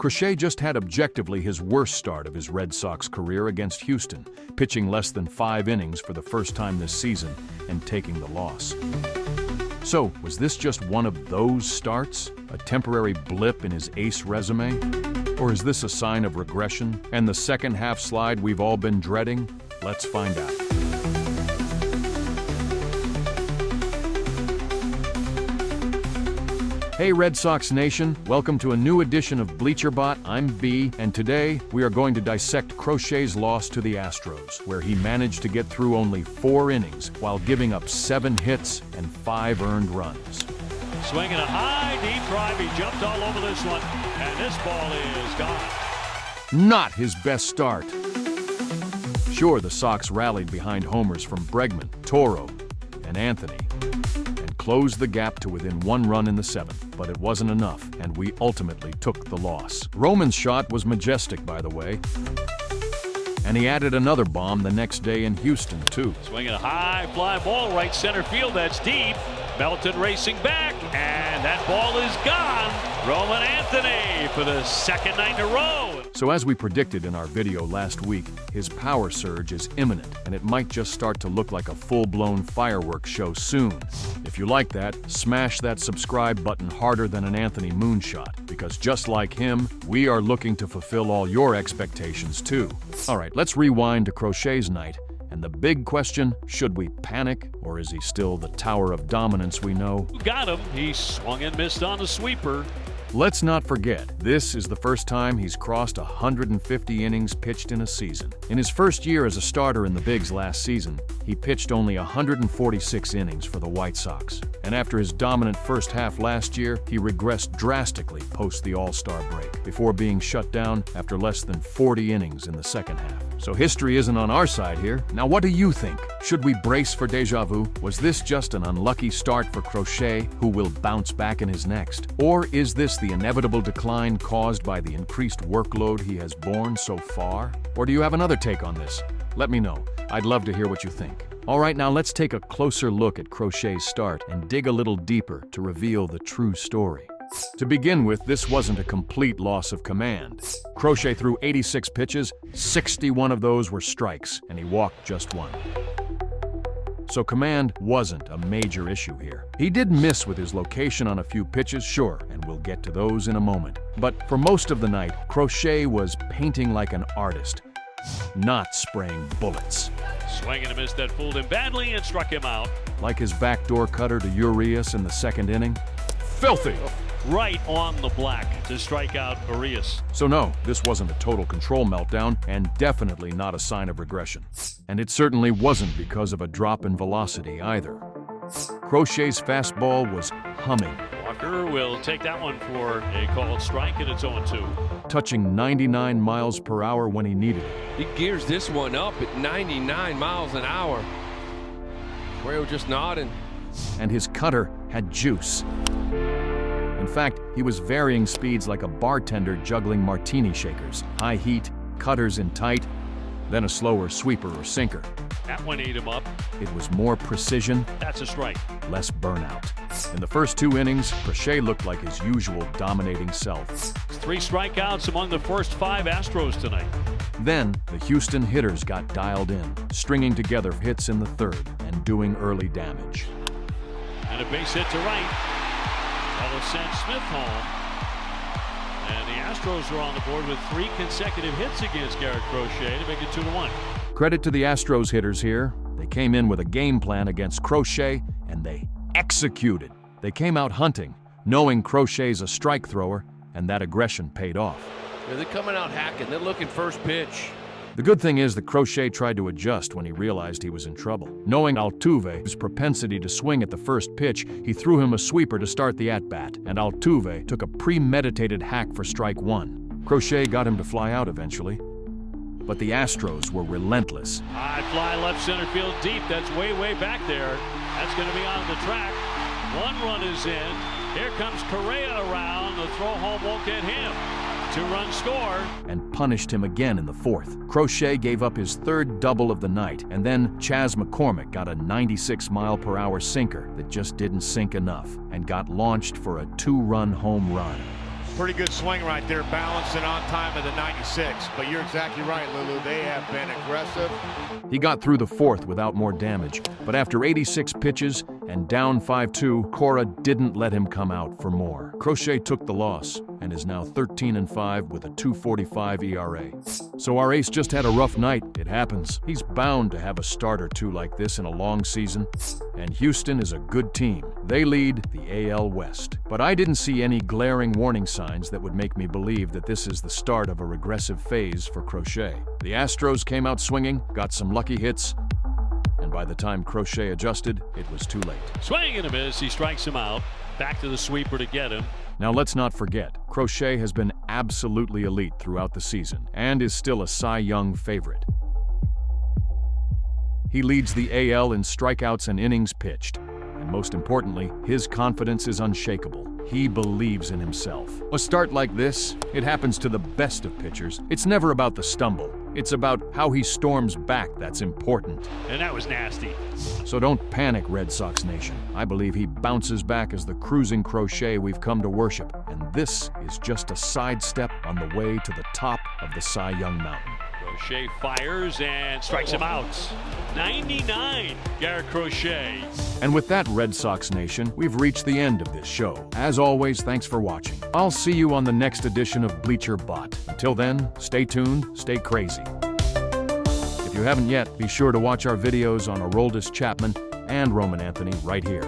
Crochet just had objectively his worst start of his Red Sox career against Houston, pitching less than 5 innings for the first time this season and taking the loss. So, was this just one of those starts? A temporary blip in his ace resume? Or is this a sign of regression and the second half slide we've all been dreading? Let's find out. Hey Red Sox Nation, welcome to a new edition of BleacherBot. I'm B, and today we are going to dissect Crochet's loss to the Astros, where he managed to get through only 4 innings while giving up 7 hits and 5 earned runs. Swinging a high, deep drive. He jumped all over this one, and this ball is gone. Not his best start. Sure, the Sox rallied behind homers from Bregman, Toro, and Anthony, and closed the gap to within 1 run in the 7th, but it wasn't enough, and we ultimately took the loss. Roman's shot was majestic, by the way, and he added another bomb the next day in Houston, too. Swinging a high fly ball, right center field, that's deep. Melton racing back, and that ball is gone. Roman Anthony for the second night in a row. So as we predicted in our video last week, his power surge is imminent, and it might just start to look like a full-blown fireworks show soon. If you like that, smash that subscribe button harder than an Anthony moonshot, because just like him, we are looking to fulfill all your expectations too. All right, let's rewind to Crochet's night. And the big question, should we panic, or is he still the tower of dominance we know? Got him. He swung and missed on the sweeper. Let's not forget, this is the first time he's crossed 150 innings pitched in a season. In his first year as a starter in the Bigs last season, he pitched only 146 innings for the White Sox. And after his dominant first half last year, he regressed drastically post the All-Star break, before being shut down after less than 40 innings in the second half. So history isn't on our side here. Now what do you think? Should we brace for deja vu? Was this just an unlucky start for Crochet, who will bounce back in his next? Or is this the inevitable decline caused by the increased workload he has borne so far? Or do you have another take on this? Let me know. I'd love to hear what you think. All right, now let's take a closer look at Crochet's start and dig a little deeper to reveal the true story. To begin with, this wasn't a complete loss of command. Crochet threw 86 pitches, 61 of those were strikes, and he walked just 1. So command wasn't a major issue here. He did miss with his location on a few pitches, sure, and we'll get to those in a moment. But for most of the night, Crochet was painting like an artist, not spraying bullets. Swinging a miss that fooled him badly and struck him out. Like his backdoor cutter to Urias in the 2nd inning. Filthy! Right on the black to strike out Urias. So no, this wasn't a total control meltdown, and definitely not a sign of regression. And it certainly wasn't because of a drop in velocity either. Crochet's fastball was humming. Walker will take that one for a called strike, and it's 0-2. Touching 99 miles per hour when he needed it. He gears this one up at 99 miles an hour. Correa just nodding. And his cutter had juice. In fact, he was varying speeds like a bartender juggling martini shakers. High heat, cutters in tight, then a slower sweeper or sinker. That one ate him up. It was more precision. That's a strike. Less burnout. In the first 2 innings, Crochet looked like his usual dominating self. 3 strikeouts among the first 5 Astros tonight. Then, the Houston hitters got dialed in, stringing together hits in the 3rd and doing early damage. And a base hit to right. That'll send Smith home. And the Astros are on the board with 3 consecutive hits against Garrett Crochet to make it 2-1. Credit to the Astros hitters here. They came in with a game plan against Crochet, and they executed. They came out hunting, knowing Crochet's a strike thrower, and that aggression paid off. Yeah, they're coming out hacking. They're looking first pitch. The good thing is that Crochet tried to adjust when he realized he was in trouble. Knowing Altuve's propensity to swing at the first pitch, he threw him a sweeper to start the at-bat, and Altuve took a premeditated hack for strike 1. Crochet got him to fly out eventually, but the Astros were relentless. High fly left center field deep. That's way, way back there. That's going to be on the track. 1 run is in. Here comes Correa around. The throw home won't get him. 2-run score. And punished him again in the 4th. Crochet gave up his 3rd double of the night, and then Chas McCormick got a 96-mile-per-hour sinker that just didn't sink enough and got launched for a 2-run home run. Pretty good swing right there, balancing on time at the 96. But you're exactly right, Lulu. They have been aggressive. He got through the fourth without more damage, but after 86 pitches and down 5-2, Cora didn't let him come out for more. Crochet took the loss and is now 13-5 with a 2.45 ERA. So our ace just had a rough night. It happens. He's bound to have a start or two like this in a long season. And Houston is a good team. They lead the AL West. But I didn't see any glaring warning signs that would make me believe that this is the start of a regressive phase for Crochet. The Astros came out swinging, got some lucky hits, and by the time Crochet adjusted, it was too late. Swing and a miss. He strikes him out. Back to the sweeper to get him. Now let's not forget, Crochet has been absolutely elite throughout the season and is still a Cy Young favorite. He leads the AL in strikeouts and innings pitched. And most importantly, his confidence is unshakable. He believes in himself. A start like this, it happens to the best of pitchers. It's never about the stumble. It's about how he storms back that's important. And that was nasty. So don't panic, Red Sox Nation. I believe he bounces back as the cruising Crochet we've come to worship. And this is just a sidestep on the way to the top of the Cy Young Mountain. Crochet fires and strikes him out. 99, Garrett Crochet. And with that, Red Sox Nation, we've reached the end of this show. As always, thanks for watching. I'll see you on the next edition of Bleacher Bot. Until then, stay tuned, stay crazy. If you haven't yet, be sure to watch our videos on Aroldis Chapman and Roman Anthony right here.